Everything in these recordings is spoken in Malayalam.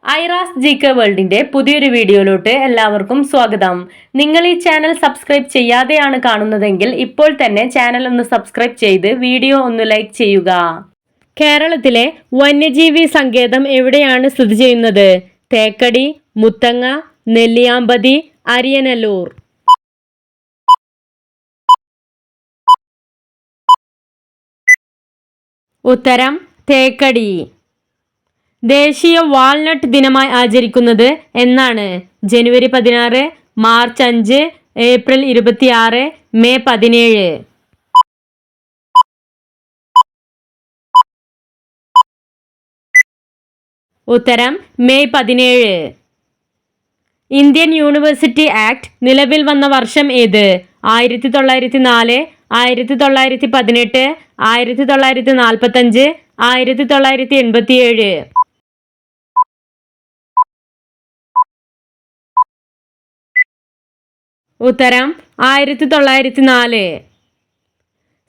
ഐറാസ് GK വേൾഡിന്റെ പുതിയൊരു വീഡിയോയിലോട്ട് എല്ലാവർക്കും സ്വാഗതം. നിങ്ങൾ ഈ ചാനൽ സബ്സ്ക്രൈബ് ചെയ്യാതെയാണ് കാണുന്നതെങ്കിൽ ഇപ്പോൾ തന്നെ ചാനൽ ഒന്ന് സബ്സ്ക്രൈബ് ചെയ്ത് വീഡിയോ ഒന്ന് ലൈക്ക് ചെയ്യുക. കേരളത്തിലെ വന്യജീവി സങ്കേതം എവിടെയാണ് സ്ഥിതി ചെയ്യുന്നത്? തേക്കടി, മുത്തങ്ങ, നെല്ലിയാമ്പതി, അരിയനല്ലൂർ. ഉത്തരം തേക്കടി. ദേശീയ വാൾനട്ട് ദിനമായി ആചരിക്കുന്നത് എന്നാണ്? ജനുവരി 16, മാർച്ച് 5, ഏപ്രിൽ 26, മെയ് 17. ഉത്തരം മെയ് 17. ഇന്ത്യൻ യൂണിവേഴ്സിറ്റി ആക്ട് നിലവിൽ വന്ന വർഷം ഏത്? 1904, 1918, 1945, 1987. ഉത്തരം 1904.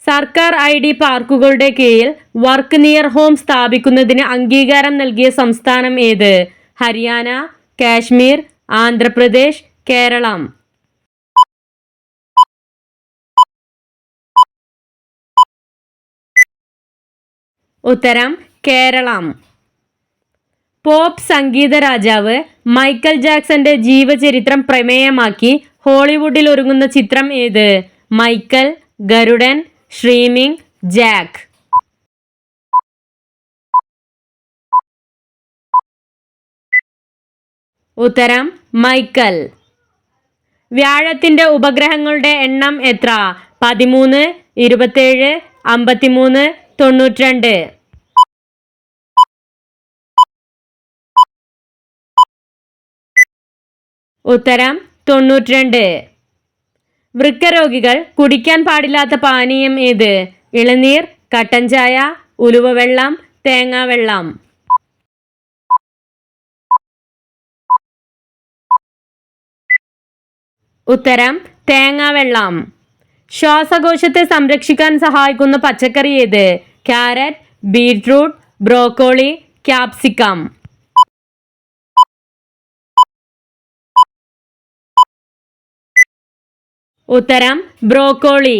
സർക്കാർ ID പാർക്കുകളുടെ കീഴിൽ വർക്ക് നിയർ ഹോം സ്ഥാപിക്കുന്നതിന് അംഗീകാരം നൽകിയ സംസ്ഥാനം ഏത്? ഹരിയാന, കാശ്മീർ, ആന്ധ്രാപ്രദേശ്, കേരളം. ഉത്തരം കേരളം. പോപ്പ് സംഗീത രാജാവ് മൈക്കൽ ജാക്സന്റെ ജീവചരിത്രം പ്രമേയമാക്കി ഹോളിവുഡിൽ ഒരുങ്ങുന്ന ചിത്രം ഏത്? മൈക്കൽ, ഗരുഡൻ, സ്ട്രീമിംഗ്, ജാക്ക്. ഉത്തരം മൈക്കൽ. വ്യാഴത്തിന്റെ ഉപഗ്രഹങ്ങളുടെ എണ്ണം എത്ര? 13, 27, 53, 92. ഉത്തരം 92. വൃക്കരോഗികൾ കുടിക്കാൻ പാടില്ലാത്ത പാനീയം ഏത്? ഇളനീർ, കട്ടൻ ചായ, ഉലുവവെള്ളം, തേങ്ങാവെള്ളം. ഉത്തരം തേങ്ങാവെള്ളം. ശ്വാസകോശത്തെ സംരക്ഷിക്കാൻ സഹായിക്കുന്ന പച്ചക്കറി ഏത്? Carrot, beetroot, broccoli, capsicum. ഉത്തരം ബ്രോക്കോളി.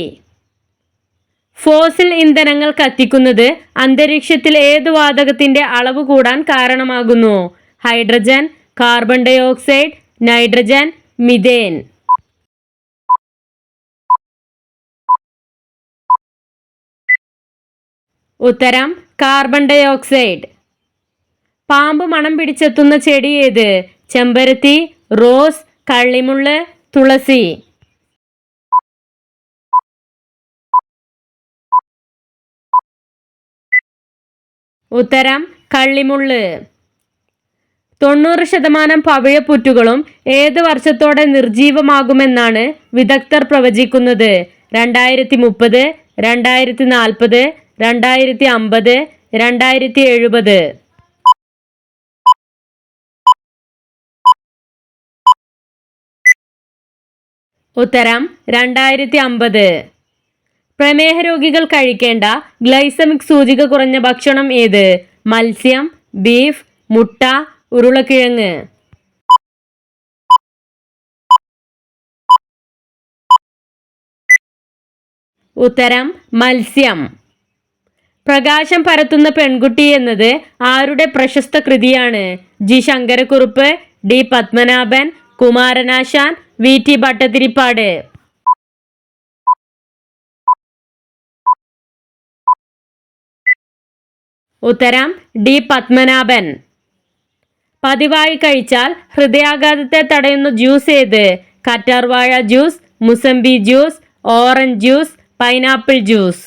ഫോസിൽ ഇന്ധനങ്ങൾ കത്തിക്കുന്നത് അന്തരീക്ഷത്തിൽ ഏത് വാതകത്തിന്റെ അളവ് കൂടാൻ കാരണമാകുന്നു? Hydrogen, carbon dioxide, nitrogen, methane. ഉത്തരം കാർബൺ ഡയോക്സൈഡ്. പാമ്പ് മണം പിടിച്ചെത്തുന്ന ചെടി ഏത്? ചെമ്പരത്തി, റോസ്, കള്ളിമുള്ള്, തുളസി. ഉത്തരം കള്ളിമുള്ള്. 90% പവിഴപ്പുറ്റുകളും ഏത് വർഷത്തോടെ നിർജീവമാകുമെന്നാണ് വിദഗ്ധർ പ്രവചിക്കുന്നത്? 2030, 2040, 2050, 2070. ഉത്തരം 2050. പ്രമേഹ രോഗികൾ കഴിക്കേണ്ട ഗ്ലൈസമിക് സൂചിക കുറഞ്ഞ ഭക്ഷണം ഏത്? മത്സ്യം, ബീഫ്, മുട്ട, ഉരുളക്കിഴങ്ങ്. ഉത്തരം മത്സ്യം. പ്രകാശം പരത്തുന്ന പെൺകുട്ടി എന്നത് ആരുടെ പ്രശസ്ത കൃതിയാണ്? G. Sankara Kurup, D. Padmanabhan, Kumaranasan, VT Bhattathiripad. ഉത്തരം D. പത്മനാഭൻ. പതിവായി കഴിച്ചാൽ ഹൃദയാഘാതത്തെ തടയുന്ന ജ്യൂസ് ഏത്? കറ്റാർവാഴ juice, mosambi juice, orange juice, pineapple juice.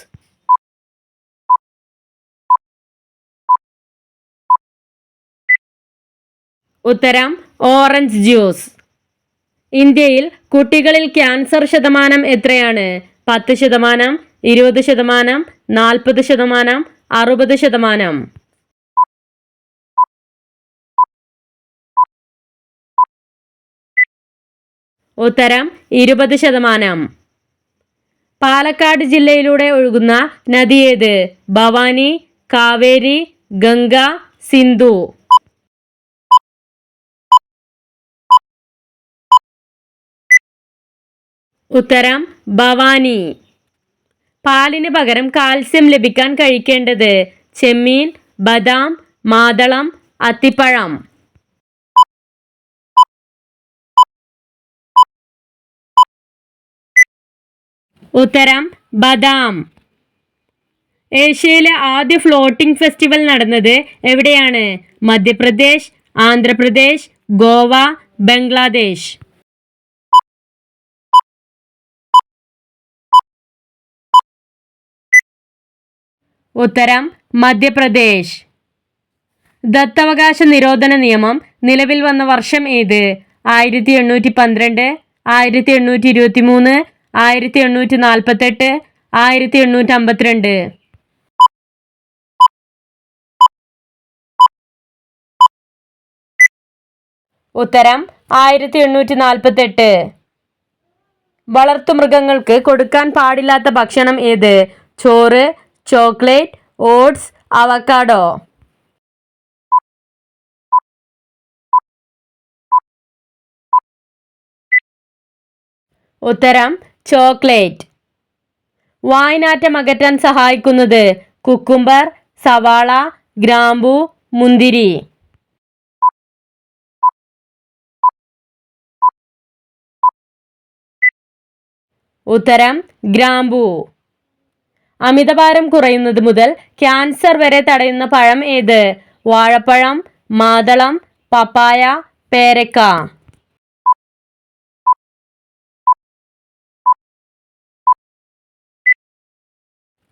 ഉത്തരം ഓറഞ്ച് ജ്യൂസ്. ഇന്ത്യയിൽ കുട്ടികളിൽ ക്യാൻസർ ശതമാനം എത്രയാണ്? 10%, 20%, 40%, 60%. ഉത്തരം 20%. പാലക്കാട് ജില്ലയിലൂടെ ഒഴുകുന്ന നദി ഏത്? ഭവാനി, കാവേരി, ഗംഗ, സിന്ധു. ഉത്തരം ഭവാനി. പാലിന് പകരം കാൽസ്യം ലഭിക്കാൻ കഴിക്കേണ്ടത് ചെമ്മീൻ, ബദാം, മാതളം, അത്തിപ്പഴം. ഉത്തരം ബദാം. ഏഷ്യയിലെ ആദ്യ ഫ്ലോട്ടിംഗ് ഫെസ്റ്റിവൽ നടന്നത് എവിടെയാണ്? മധ്യപ്രദേശ്, ആന്ധ്രാപ്രദേശ്, ഗോവ, ബംഗ്ലാദേശ്. ഉത്തരം മധ്യപ്രദേശ്. ദത്തവകാശ നിരോധന നിയമം നിലവിൽ വന്ന വർഷം ഏത്? 1812, 1823, 1848, 1852. ഉത്തരം 1848. വളർത്തുമൃഗങ്ങൾക്ക് കൊടുക്കാൻ പാടില്ലാത്ത ഭക്ഷണം ഏത്? ചോറ്, ചോക്ലേറ്റ്, ഓട്സ്, അവക്കാഡോ. ഉത്തരം ചോക്ലേറ്റ്. വായ്നാറ്റം അകറ്റാൻ സഹായിക്കുന്നത് കുക്കുംബർ, സവാള, ഗ്രാമ്പൂ, മുന്തിരി. ഉത്തരം ഗ്രാമ്പൂ. അമിതഭാരം കുറയുന്നത് മുതൽ ക്യാൻസർ വരെ തടയുന്ന പഴം ഏത്? വാഴപ്പഴം, മാതളം, പപ്പായ, പേരക്ക.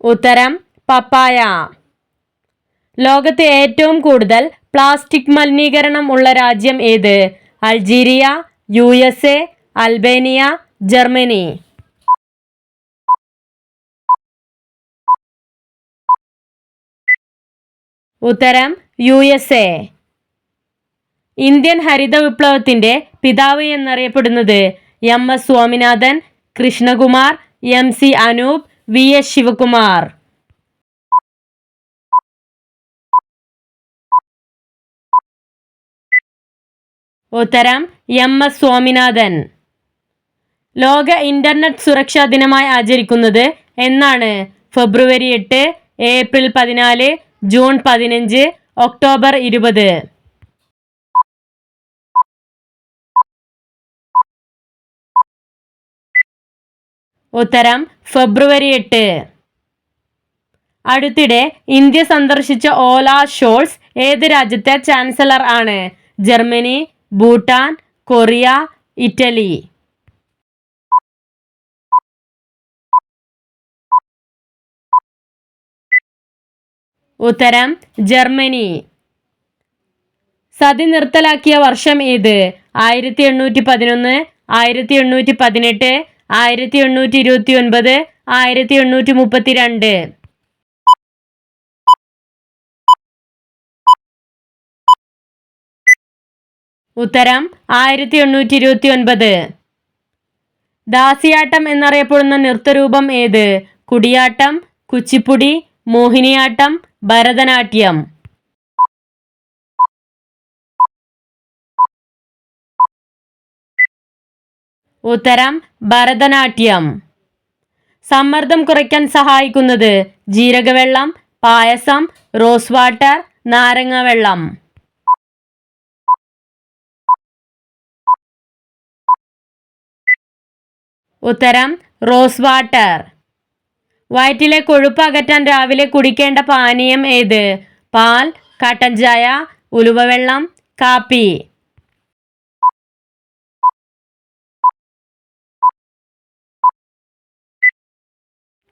ഉത്തരം പപ്പായ. ലോകത്ത് ഏറ്റവും കൂടുതൽ പ്ലാസ്റ്റിക് മലിനീകരണം ഉള്ള രാജ്യം ഏത്? Algeria, USA, Albania, Germany. ഉത്തരം USA. ഇന്ത്യൻ ഹരിത വിപ്ലവത്തിന്റെ പിതാവ് എന്നറിയപ്പെടുന്നത് MS Swaminathan, Krishnakumar, MC Anoop, VS Shivakumar. ഉത്തരം MS സ്വാമിനാഥൻ. ലോക ഇന്റർനെറ്റ് സുരക്ഷാ ദിനമായി ആചരിക്കുന്നത് എന്നാണ്? ഫെബ്രുവരി 8, ഏപ്രിൽ 14, ജൂൺ 15, ഒക്ടോബർ 20. ഉത്തരം ഫെബ്രുവരി 8. അടുത്തിടെ ഇന്ത്യ സന്ദർശിച്ച ഓലാഫ് ഷോൾസ് ഏത് രാജ്യത്തെ ചാൻസലർ ആണ്? Germany, Bhutan, Korea, Italy. ഉത്തരം ജർമ്മനി. സതി നിർത്തലാക്കിയ വർഷം ഏത്? 1811, 1818, 1829, 1832. ഉത്തരം 1829. ദാസിയാട്ടം എന്നറിയപ്പെടുന്ന നൃത്തരൂപം ഏത്? കുടിയാട്ടം, കുച്ചിപ്പുടി, മോഹിനിയാട്ടം, ഭരതനാട്യം. ഉത്തരം ഭരതനാട്യം. സമ്മർദ്ദം കുറയ്ക്കാൻ സഹായിക്കുന്നത് ജീരകവെള്ളം, പായസം, റോസ് വാട്ടർ, നാരങ്ങ വെള്ളം. ഉത്തരം റോസ് വാട്ടർ. വയറ്റിലെ കൊഴുപ്പ് അകറ്റാൻ രാവിലെ കുടിക്കേണ്ട പാനീയം ഏത്? പാൽ, കട്ടൻ ചായ, ഉലുവവെള്ളം, കാപ്പി.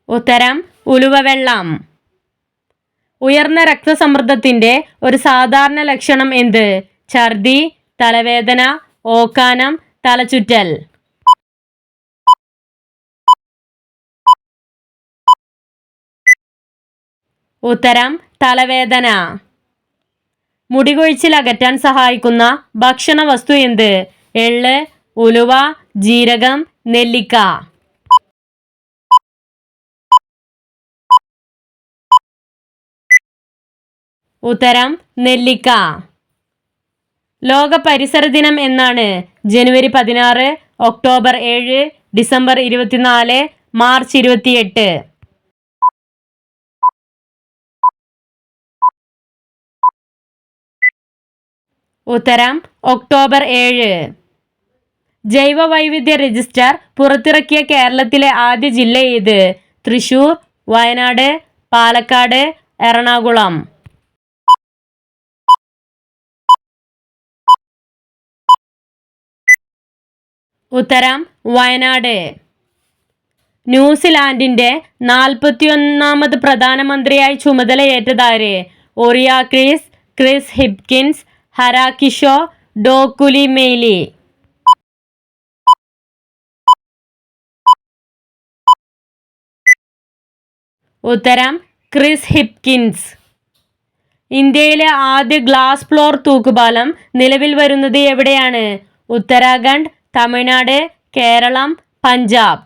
ഉത്തരം ഉലുവവെള്ളം. ഉയർന്ന രക്തസമ്മർദ്ദത്തിന്റെ ഒരു സാധാരണ ലക്ഷണം എന്ത്? ഛർദി, തലവേദന, ഓക്കാനം, തലചുറ്റൽ. ഉത്തരം തലവേദന. മുടികൊഴിച്ചിൽ അകറ്റാൻ സഹായിക്കുന്ന ഭക്ഷണ വസ്തു എന്ത്? എള്ള്, ഉലുവ, ജീരകം, നെല്ലിക്ക. ഉത്തരം നെല്ലിക്ക. ലോക പരിസര ദിനം എന്നാണ്? ജനുവരി 16, ഒക്ടോബർ 7, ഡിസംബർ 24, മാർച്ച് 28. ഉത്തരം ഒക്ടോബർ 7. ജൈവ വൈവിധ്യ രജിസ്റ്റർ പുറത്തിറക്കിയ കേരളത്തിലെ ആദ്യ ജില്ല ഏത്? തൃശൂർ, വയനാട്, പാലക്കാട്, എറണാകുളം. ഉത്തരം വയനാട്. ന്യൂസിലാൻഡിന്റെ 41ാമത് പ്രധാനമന്ത്രിയായി ചുമതലയേറ്റതാര്? ഒറിയ ക്രിസ്, ക്രിസ് ഹിപ്കിൻസ്, ഹരാകിഷോ ഡോക്കുലിമെയ്ലി. ഉത്തരം ക്രിസ് ഹിപ്കിൻസ്. ഇന്ത്യയിലെ ആദ്യ ഗ്ലാസ് ഫ്ലോർ തൂക്കുപാലം നിലവിൽ വരുന്നത് എവിടെയാണ്? ഉത്തരാഖണ്ഡ്, തമിഴ്നാട്, കേരളം, പഞ്ചാബ്.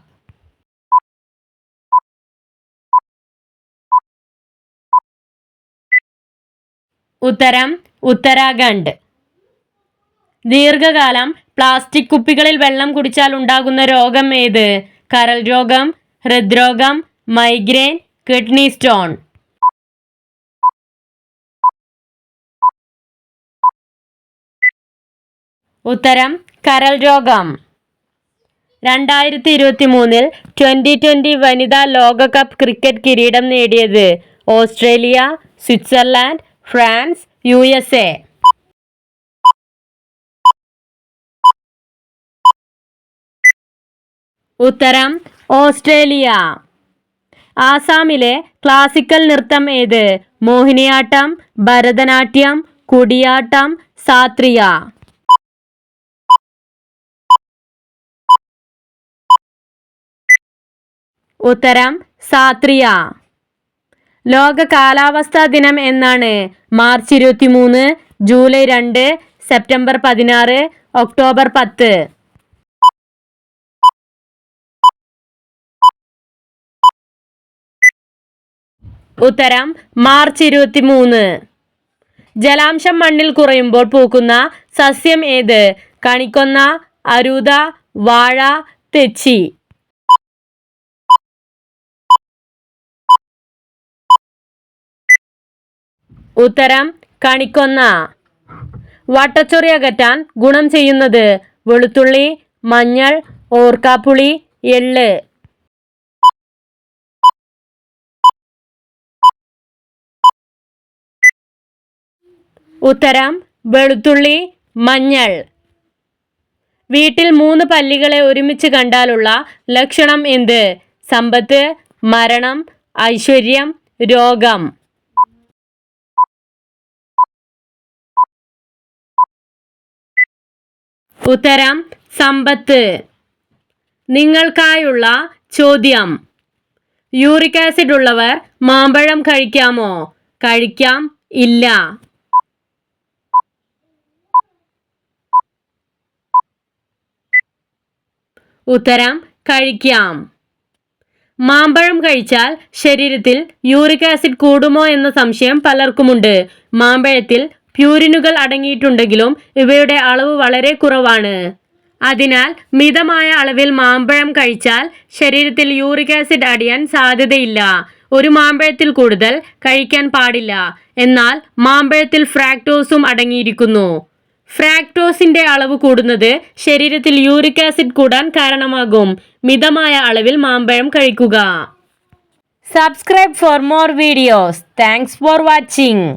ഉത്തരം ഉത്തരാഖണ്ഡ്. ദീർഘകാലം പ്ലാസ്റ്റിക് കുപ്പികളിൽ വെള്ളം കുടിച്ചാൽ ഉണ്ടാകുന്ന രോഗം ഏത്? കരൾ രോഗം, ഹൃദ്രോഗം, മൈഗ്രെയിൻ, കിഡ്നി സ്റ്റോൺ. ഉത്തരം കരൾ രോഗം. 2023 2020 വനിതാ ലോകകപ്പ് ക്രിക്കറ്റ് കിരീടം നേടിയത്? Australia, Switzerland, France, USA. ഉത്തരം ഓസ്ട്രേലിയ. ആസാമിലെ ക്ലാസിക്കൽ നൃത്തം ഏത്? മോഹിനിയാട്ടം, ഭരതനാട്യം, കുടിയാട്ടം, സാത്രിയ. ഉത്തരം സാത്രിയ. ലോക കാലാവസ്ഥാ ദിനം എന്നാണ്? March 23, July 2, September 16, October 10. ഉത്തരം മാർച്ച് 23. ജലാംശം മണ്ണിൽ കുറയുമ്പോൾ പൂക്കുന്ന സസ്യം ഏത്? കണിക്കൊന്ന, അരൂത, വാഴ, തെച്ചി. ഉത്തരം കണിക്കൊന്ന. വട്ടച്ചൊറി അകറ്റാൻ ഗുണം ചെയ്യുന്നത്? വെളുത്തുള്ളി, മഞ്ഞൾ, ഓർക്കാപ്പുളി, എള്ള്. ഉത്തരം വെളുത്തുള്ളി, മഞ്ഞൾ. വീട്ടിൽ 3 പല്ലികളെ ഒരുമിച്ച് കണ്ടാലുള്ള ലക്ഷണം എന്ത്? സമ്പത്ത്, മരണം, ഐശ്വര്യം, രോഗം. ഉത്തരം സമ്പത്ത്. നിങ്ങൾക്കായുള്ള ചോദ്യം: യൂറിക് ആസിഡ് ഉള്ളവർ മാമ്പഴം കഴിക്കാമോ? കഴിക്കാം, ഇല്ല. ഉത്തരം കഴിക്കാം. മാമ്പഴം കഴിച്ചാൽ ശരീരത്തിൽ യൂറിക് ആസിഡ് കൂടുമോ എന്ന സംശയം പലർക്കുമുണ്ട്. മാമ്പഴത്തിൽ പ്യൂരിനുകൾ അടങ്ങിയിട്ടുണ്ടെങ്കിലും ഇവയുടെ അളവ് വളരെ കുറവാണ്. അതിനാൽ മിതമായ അളവിൽ മാമ്പഴം കഴിച്ചാൽ ശരീരത്തിൽ യൂറിക് ആസിഡ് അടിയാൻ സാധ്യതയില്ല. ഒരു മാമ്പഴത്തിൽ കൂടുതൽ കഴിക്കാൻ പാടില്ല. എന്നാൽ മാമ്പഴത്തിൽ ഫ്രാക്ടോസും അടങ്ങിയിരിക്കുന്നു. ഫ്രാക്ടോസിന്റെ അളവ് കൂടുന്നത് ശരീരത്തിൽ യൂറിക് ആസിഡ് കൂടാൻ കാരണമാകും. മിതമായ അളവിൽ മാമ്പഴം കഴിക്കുക. Subscribe for more videos. Thanks for watching.